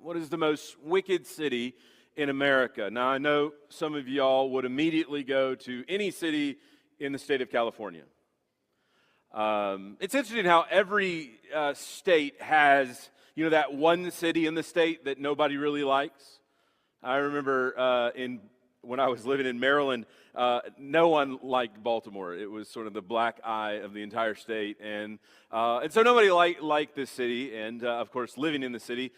What is the most wicked city in America? Now, I know some of y'all would immediately go to any city in the state of California. It's interesting how every state has, that one city in the state that nobody really likes. I remember when I was living in Maryland, no one liked Baltimore. It was sort of the black eye of the entire state, and so nobody liked this city. And of course, living in the city,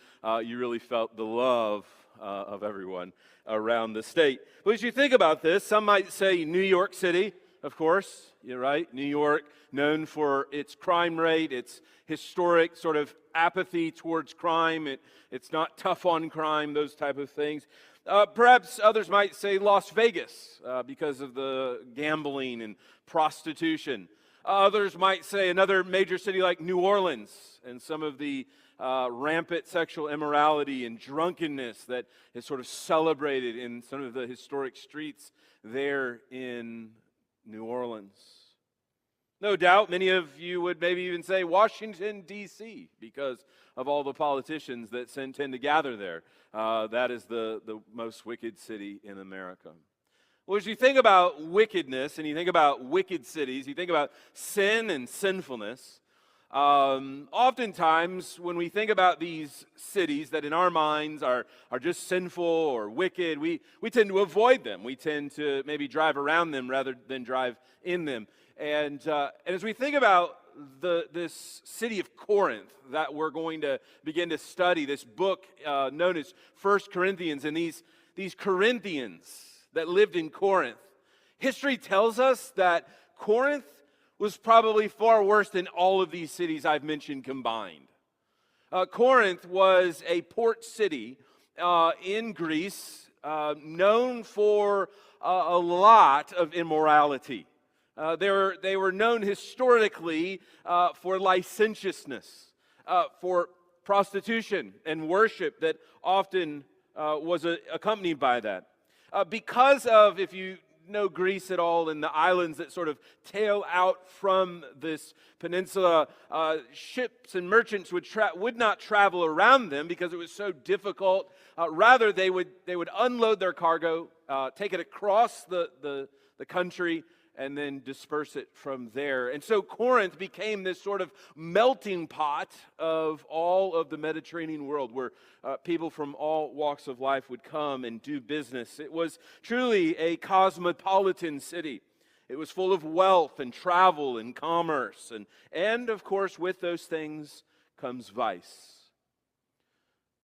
you really felt the love of everyone around the state. But as you think about this, some might say New York City. Of course, you're right. New York, known for its crime rate, its historic sort of apathy towards crime. It's not tough on crime, those type of things. Perhaps others might say Las Vegas because of the gambling and prostitution. Others might say another major city like New Orleans and some of the rampant sexual immorality and drunkenness that is sort of celebrated in some of the historic streets there in New Orleans. No doubt many of you would maybe even say Washington, D.C. because of all the politicians that tend to gather there. That is the most wicked city in America. Well, as you think about wickedness and you think about wicked cities, you think about sin and sinfulness, oftentimes when we think about these cities that in our minds are just sinful or wicked, we tend to avoid them. We tend to maybe drive around them rather than drive in them. And as we think about this city of Corinth that we're going to begin to study, this book known as 1 Corinthians, and these Corinthians that lived in Corinth, history tells us that Corinth was probably far worse than all of these cities I've mentioned combined. Corinth was a port city in Greece known for a lot of immorality. They were known historically for licentiousness, for prostitution and worship that often was accompanied by that. Because of, if you know Greece at all, and the islands that sort of tail out from this peninsula, ships and merchants would not travel around them because it was so difficult. Rather, they would unload their cargo, take it across the country, and then disperse it from there. And so Corinth became this sort of melting pot of all of the Mediterranean world where people from all walks of life would come and do business. It was truly a cosmopolitan city. It was full of wealth and travel and commerce. And of course, with those things comes vice.